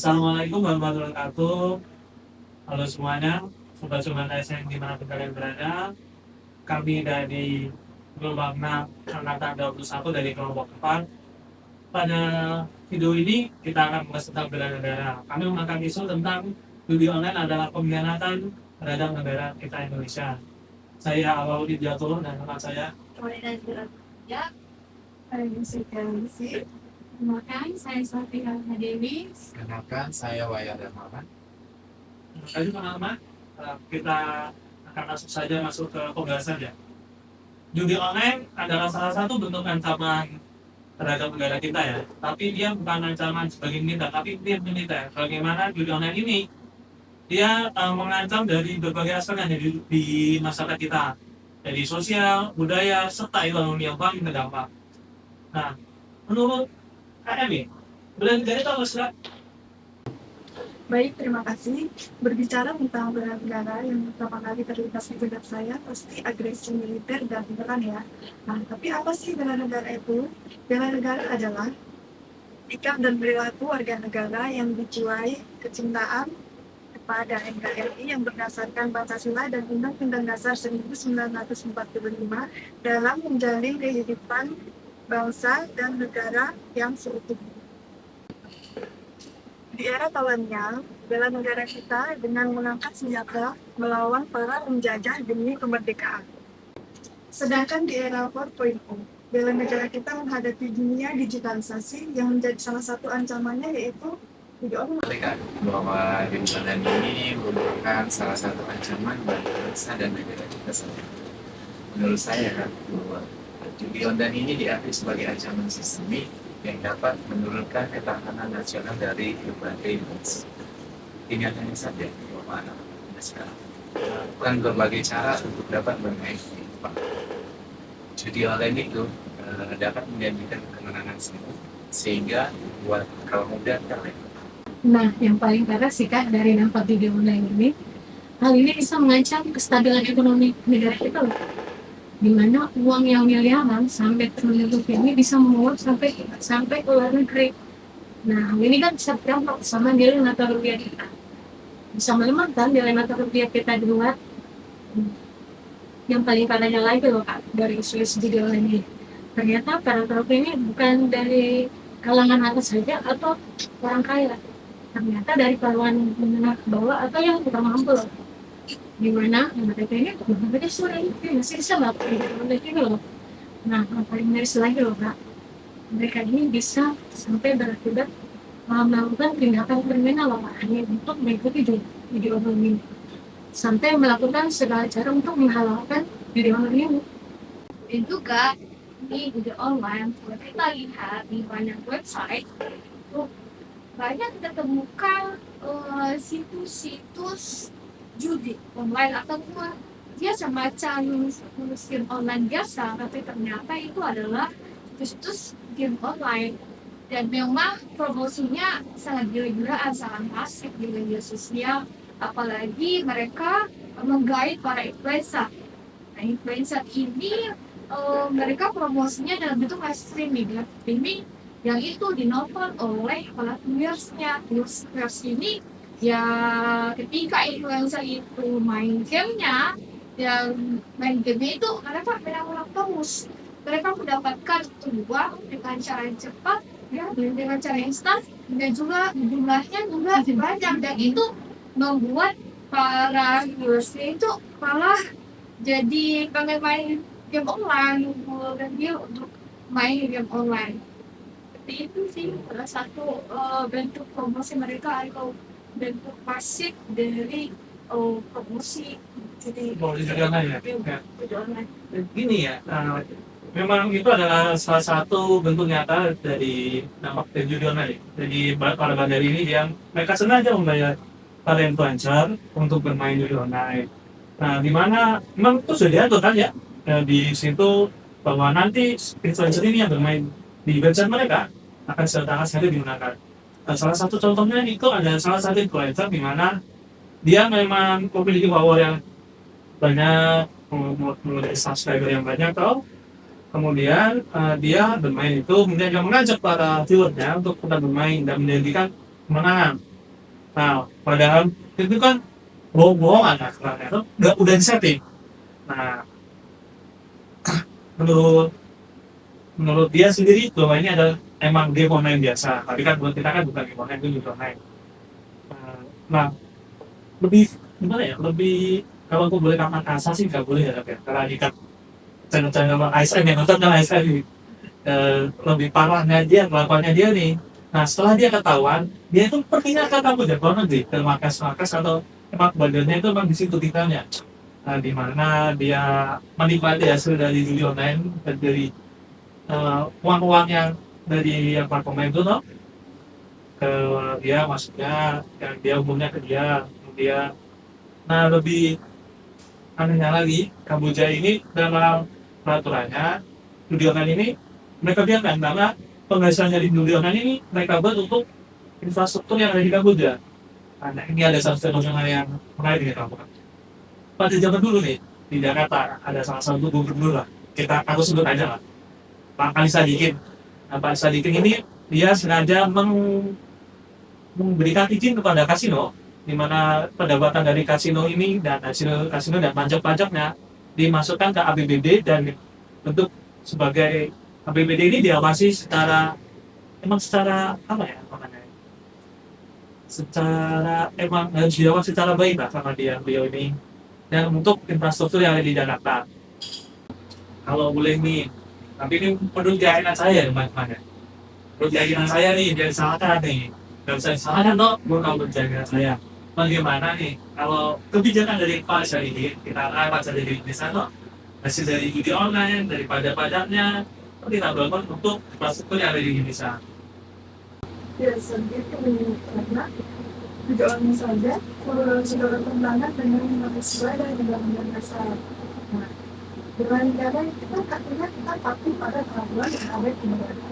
Assalamualaikum warahmatullahi wabarakatuh. Halo semuanya, sobat-sobat ASN dimanapun kalian berada. Kami dari Gelombang 6 Angkatan 21 dari kelompok 4. Pada video ini kita akan membahas tentang bela negara. Kami mengangkat isu tentang judi online adalah pengkhianatan terhadap negara kita Indonesia. Saya Awaludin Jatuh dan teman saya. Ya, saya Musik. Kenalkan, saya Safira Dewi. Kenalkan, saya Wayan Darmawan. Tadi teman-teman, kita akan langsung saja masuk ke pembahasan ya. Judi online adalah salah satu bentuk ancaman terhadap negara kita ya. Tapi dia bukan ancaman sebagai minta, tapi dia meminta. Bagaimana judi online ini dia mengancam dari berbagai aspek yang di masyarakat kita, dari sosial, budaya, serta ekonomi yang paling terdampak. Nah, menurut KM, bela negara itu apa sih? Baik, terima kasih. Berbicara tentang bela negara yang pertama kali terlintas di benak saya pasti agresi militer dan perang ya. Nah, tapi apa sih bela negara itu? Bela negara adalah sikap dan perilaku warga negara yang dijiwai kecintaan kepada NKRI yang berdasarkan Pancasila dan Undang-Undang Dasar 1945 dalam menjalin kehidupan bangsa dan negara yang seutuhnya. Di era kolonial, bela negara kita dengan mengangkat senjata melawan para penjajah demi kemerdekaan. Sedangkan di era 4.0, bela negara kita menghadapi dunia digitalisasi yang menjadi salah satu ancamannya yaitu video online. Bahwa judi online ini merupakan salah satu ancaman bagi bangsa dan negara kita sendiri. Menurut saya bahwa judi online ini diakui sebagai ancaman sistemik yang dapat menurunkan ketahanan nasional dari berbagai dimensi. Ini hanya saja bahwa anak-anak sekarang melakukan berbagai cara untuk dapat bermain di tempat. Judi online itu dapat menjadikan kemenangan sendiri sehingga buat kaum muda terlena. Nah, yang paling parah sih Kak dari dampak judi online ini, hal ini bisa mengancam kestabilan ekonomi negara kita loh. Di mana uang yang miliaran sampai triliun rupiah ini bisa menguap sampai ke luar negeri. Nah, hal ini kan bisa berdampak sama nilai mata rupiah kita. Bisa melemahkan nilai mata rupiah kita di luar. Yang paling parahnya lagi loh Kak, dari isu-isu judi online ini. Ternyata para pelaku ini bukan dari kalangan atas saja atau orang kaya. Ternyata dari kalangan menengah ke bawah atau yang kurang mampu loh. Dimana mereka ini berbeda sore masih bisa melakukan mereka ini loh. Nah, yang paling miris lagi loh Kak, mereka ini bisa sampai berakibat melakukan tindakan kriminal loh hanya untuk mengikuti judi online ini, sampai melakukan segala cara untuk menghalalkan judi online ini. Dan juga di judi online, kalau kita lihat di banyak website, banyak ditemukan situs-situs judi online ataupun dia semacam game online biasa, tapi ternyata itu adalah situs game online dan memang promosinya sangat gila-gilaan, sangat masif di media sosial, apalagi mereka menggait para influencer. Nah, influencer ini mereka promosinya dalam bentuk live streaming yang itu dinonton oleh para viewersnya. Viewers ini ya ketika influencer itu main gamenya, yang main game itu mereka berulang terus, mereka mendapatkan uang dengan cara cepat ya, dengan cara instan, dan juga jumlahnya juga banyak, dan itu membuat para viewersnya itu malah jadi pengen main game online dan dia untuk main game online. Seperti itu sih salah satu bentuk promosi mereka atau bentuk pasif dari promosi jadi Judi online ya. judi online. Gini ya, memang itu adalah salah satu bentuk nyata dari dampak dari judi online. Jadi para bandar ini yang mereka sengaja membayar para influencer untuk bermain judi online. Nah, di mana memang itu sudah diatur kan ya, di situ bahwa nanti influencer ini yang bermain di website mereka akan secara sekali digunakan. Nah, salah satu contohnya itu ada salah satu influencer di mana dia memang memiliki power yang banyak, memiliki subscriber yang banyak tau. Kemudian dia bermain itu kemudian yang mengajak para viewernya untuk tetap bermain dan menjadikan kemenangan. Nah, padahal itu kan bohong-bohongan kan, ternyata udah di-setting. Nah, menurut menurut dia sendiri bahwa ini adalah emang game online biasa, tapi kan buat kita kan bukan game online, itu game online. Nah, lebih gimana ya, lebih kalau aku boleh katakan kasar sih nggak boleh ya, tapi ya, karena ini kan channel-channel ASN yang nonton kan ASN nih. Lebih parahnya dia, kelakuannya dia nih. Nah, setelah dia ketahuan, dia itu perginya ke kampus dan luar negeri, ke markas-markas atau emang badannya itu emang di situ tinggalnya. Nah, di mana dia menikmati hasil dari judi online dan dari uang-uang yang dari yang platform itu no, ke dia maksudnya yang dia umumnya ke dia, kemudian nah lebih anehnya lagi Kamboja ini dalam peraturannya judi online ini mereka biarkan karena penghasilan dari judi online ini mereka buat untuk infrastruktur yang ada di Kamboja. Nah, ini ada satu fenomena yang menarik nih kamu. Pada zaman dulu nih di Jakarta ada salah satu gubernur lah, kita aku sebut aja lah, Pak Ali Sadikin. Nah, Pak Sadikin ini dia sengaja memberikan izin kepada kasino, di mana pendapatan dari kasino ini dan hasil kasino dan pajak-pajaknya dimasukkan ke APBD dan bentuk sebagai APBD ini diawasi secara emang secara apa ya namanya, secara emang harus diawasi secara baik lah sama dia beliau ini dan untuk infrastruktur yang ada di Jakarta. Kalau boleh nih, tapi ini menurut keyakinan saya teman-teman ya. Menurut keyakinan saya nih, dari salahkan nih. Gak bisa disalahkan dong, menurut keyakinan saya. Bagaimana nih, kalau kebijakan dari Pak ini, kita lewat dari Indonesia no, hasil dari judi online, dari pajak-pajaknya, kita bangun untuk infrastruktur yang ada di Indonesia. Ya, segitu karena tidak online saja sudah bertentangan dengan mahasiswa dan undang-undang dasar. Nah, dengan cara kita artinya kita patuh pada peraturan yang ada di negara.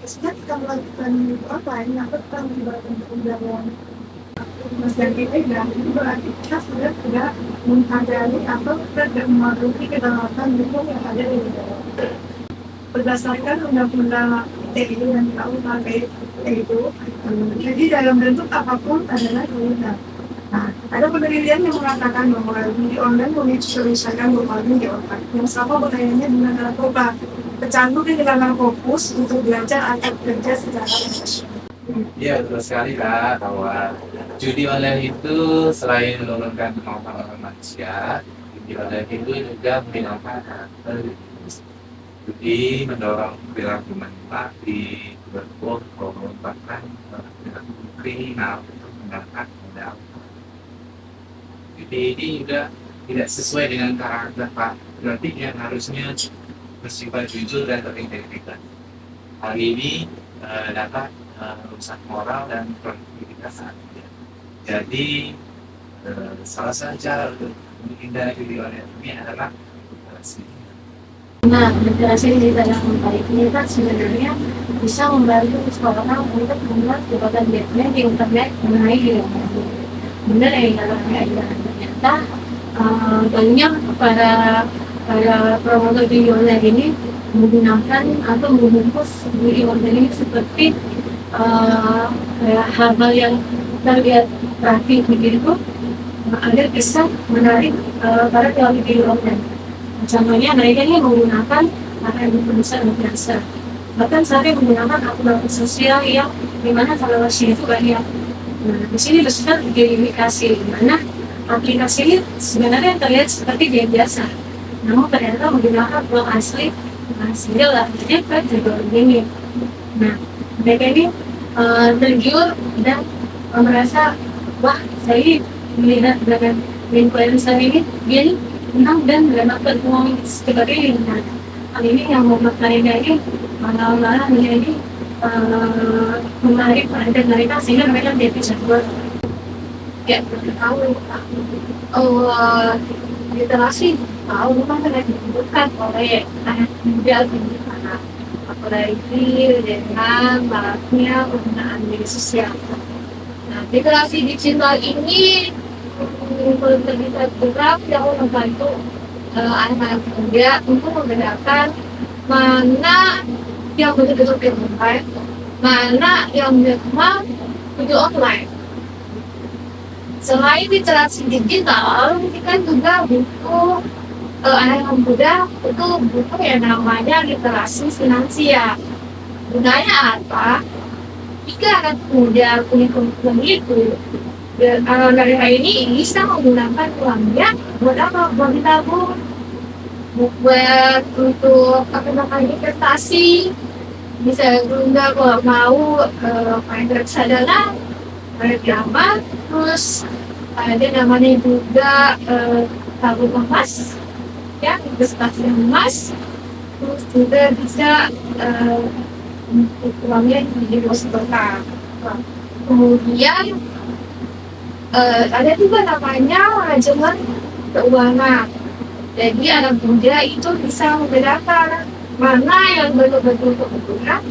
Ketika kita melakukan online, maka kita melibatkan undang-undang dan ilegal, itu berarti kita sudah tidak menghargai atau tidak mematuhi kedaulatan hukum yang ada di negara. Berdasarkan undang-undang ITE dan KUHP itu, jadi dalam bentuk apapun adalah ilegal. Nah, ada penelitian yang mengatakan bahwa judi online memicu kerusakan dopamin di otak yang sama bahayanya dengan narkoba. Pecandu kehilangan fokus untuk belajar atau bekerja secara profesional. Iya, betul sekali Kak, bahwa judi online itu selain menurunkan kemampuan manusia, judi online itu juga menghilangkan karakter. Judi mendorong perilaku manipulatif, berbohong, bahkan perilaku kriminal untuk mendapatkan modal. Judi ini juga tidak sesuai dengan karakter Pak, berarti yang harusnya bersifat jujur dan berintegritas. Hal ini dapat merusak moral dan produktivitas saat kerja. Jadi salah satu cara untuk menghindari judi online ini adalah moderasi. Nah, literasi digital yang baik ini kan sebenarnya bisa membantu seseorang untuk membuat jebakan Batman di internet mengenai dirinya. Benar ya, ternyata banyak para promotor judi online ini menggunakan atau membungkus judi online ini seperti hal-hal yang terlihat rapi begitu agar bisa menarik para pelaku judi online. Contohnya mereka ini menggunakan akun besar dan biasa. Bahkan saya menggunakan akun sosial yang dimana followersnya itu banyak. Nah, di sini besar gamifikasi, di mana aplikasi ini sebenarnya terlihat seperti game biasa, namun ternyata menggunakan uang asli, hasil artinya kan juga ini. Nah, mereka ini tergiur dan merasa, wah, saya melihat dengan influencer ini, dia ini menang dan mendapatkan uang seperti ini. Nah, hal ini yang membuat mereka ini malah menjadi menarik perhatian mereka sehingga mereka jadi jagoan. Ya, tahu literasi tahu memang kena dibutuhkan oleh anak muda gimana apalagi dengan maraknya penggunaan media sosial. Nah, literasi digital ini terlibat berat yang membantu anak-anak muda untuk membedakan mana yang betul-betul game online, mana yang memang video online. Selain literasi digital, kita juga butuh anak muda itu butuh yang namanya literasi finansial. Gunanya apa? Jika anak muda punya kemampuan itu, dari hal ini bisa menggunakan uangnya buat apa? Buat ditabung, buat untuk apa namanya investasi. Bisa juga kalau mau main reksadana, main apa? Terus ada namanya juga tabung emas, ya investasi emas. Terus juga bisa untuk uangnya di deposito bank. Kemudian ada juga namanya manajemen keuangan. Jadi anak muda itu bisa membedakan mana yang betul-betul kebutuhan,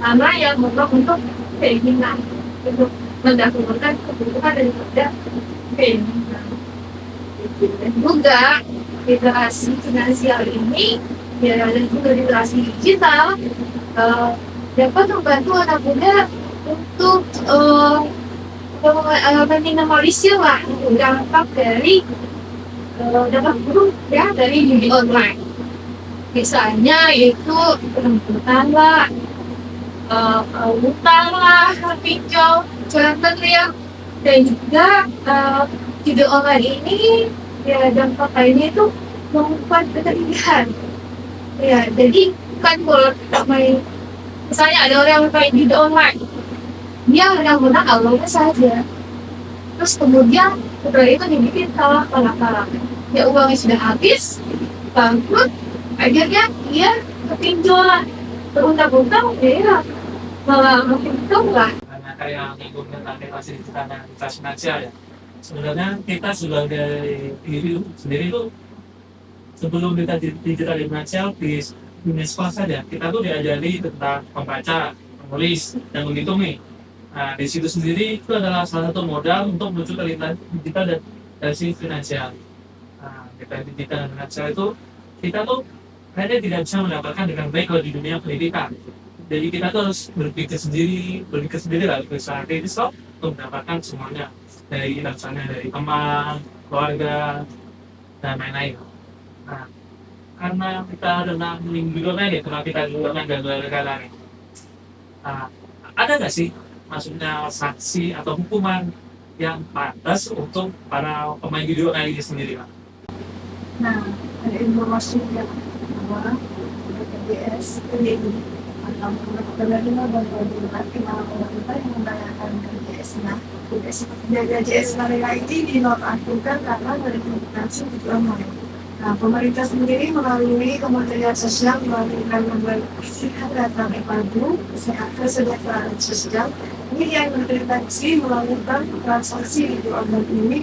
mana yang memang untuk keinginan, untuk mendahulukan kebutuhan daripada keinginan. Dan juga literasi finansial ini, ya dan juga literasi digital dapat membantu anak muda untuk meminimalisir lah dampak dari dampak buruk ya dari judi online. Misalnya itu penumpukan lah, utang lah, pinjol, curhatan ya, dan juga judi online ini ya dampak lainnya itu membuat keterlibat. Ya, jadi kan kalau kita main, misalnya ada orang yang main judi online, dia menang-menang awalnya saja, terus kemudian setelah itu dibikin kalah. Ya uangnya sudah habis, bangkrut, akhirnya dia kepinjolan, berutang-utang, ya malah makin lah. Karena kayak minggu tentang literasi finansial ya. Sebenarnya kita sebagai diri sendiri tuh sebelum kita digital finansial di dunia sekolah saja, kita tuh diajari tentang membaca, menulis, dan menghitung nih. Nah, di situ sendiri itu adalah salah satu modal untuk menuju ke digital dan literasi finansial. Nah, digital dan finansial itu kita tuh kayaknya tidak bisa mendapatkan dengan baik kalau di dunia pendidikan. Jadi kita tuh harus berpikir sendiri lah, berusaha kritis loh untuk mendapatkan semuanya dari misalnya dari teman, keluarga, dan lain-lain. Nah, karena kita adalah milenial ya, karena kita juga negara nih. Nah, ada nggak sih maksudnya sanksi atau hukuman yang pantas untuk para pemain video kayak ini sendiri, Pak? Nah, ada informasi yang bahwa BPJS ini atau penerima bantuan iuran kemana pemerintah yang membayarkan BPJS-nya. BPJS mereka ini dinonaktifkan karena verifikasi di online. Nah, pemerintah sendiri melalui Kementerian Sosial melakukan kesehatan Epadu, kesejahteraan sosial, ini yang mendeteksi melakukan transaksi di online ini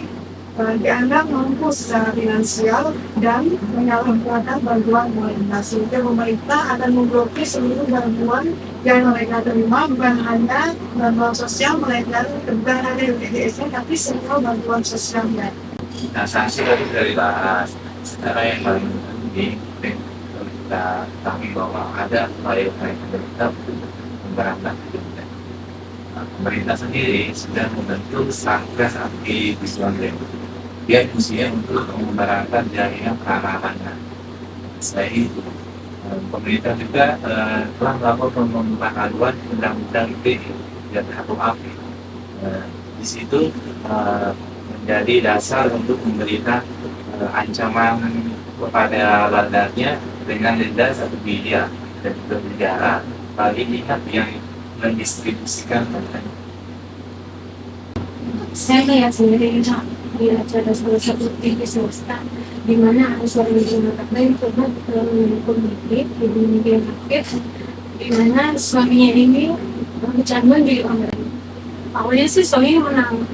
dianggap mampu secara finansial dan menyalahgunakan bantuan pemerintah, sehingga pemerintah akan memblokir seluruh bantuan yang mereka terima, bukan hanya bantuan sosial melainkan bukan hanya BPJS, tapi semua bantuan sosialnya. Nah, sanksi tadi sudah dibahas. Sekarang yang paling penting kita ketahui bahwa ada upaya-upaya pemerintah untuk memberantas kejahatan. Nah, pemerintah sendiri sudah membentuk Satgas Anti Visual Rem. Dia fungsinya untuk memberantas jaringan keamanan. Selain itu, pemerintah juga telah melakukan pembentukan aduan undang-undang ITE dan KUHP. Di situ menjadi dasar untuk memberikan ancaman kepada landarnya dengan denda 1 miliar dan juga penjara bagi pihak yang mendistribusikan konten. Saya lihat sendiri di acara salah satu TV swasta di mana ada suara masyarakat lain coba komunikasi di media market di mana suaminya ini kecanduan di online. Awalnya sih suaminya menang,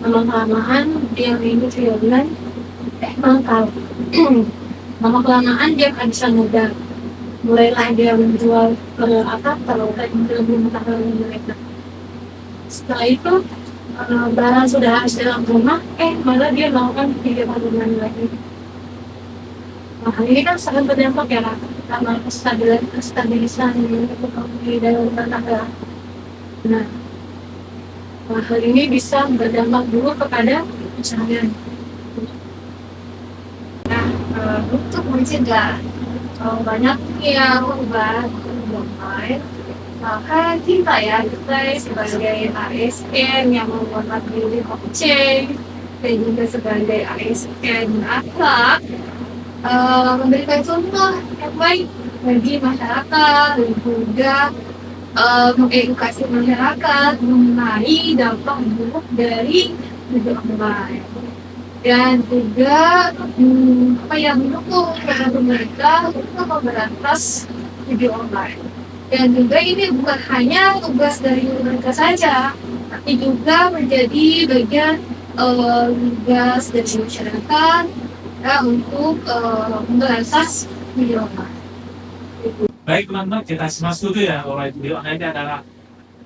lama-kelamaan dia ini 3 bulan mangkal. Lama-kelamaan dia nggak bisa modal, mulailah dia menjual kalau belum tahu mereka. Setelah itu barang sudah habis dalam rumah, malah dia melakukan video pembunuhan lagi. Nah, ini kan sangat berdampak ya karena kestabilisan di dalam rumah tangga. Nah, hal ini bisa berdampak buruk kepada pencahayaan. Untuk mencegah banyak yang obat online, maka kita sebagai ASN yang menghormati blockchain dan juga sebagai ASN akhlak memberikan contoh yang baik bagi masyarakat dan juga mengedukasi masyarakat mengenai dampak buruk dari judi online dan juga mendukung kepada pemerintah untuk memberantas judi online. Dan juga ini bukan hanya tugas dari pemerintah saja, tapi juga menjadi bagian tugas dari masyarakat ya, untuk memberantas judi online. Baik teman-teman, kita semua setuju ya bahwa judi online ini adalah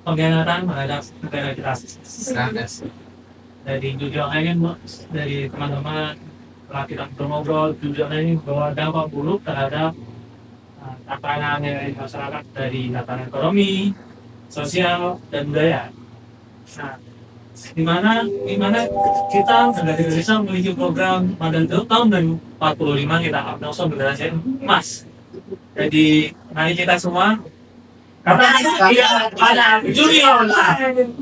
pengkhianatan terhadap negara kita. Sangat. Dari judi online ini, dari teman-teman telah kita ngobrol, judi online ini bahwa dampak buruk terhadap tatanan nilai masyarakat dari tatanan ekonomi, sosial, dan budaya. Nah, di mana kita negara Indonesia memiliki program pada tahun 2045 kita upload generasi emas. Jadi mari kita semua katakan tidak pada judi online.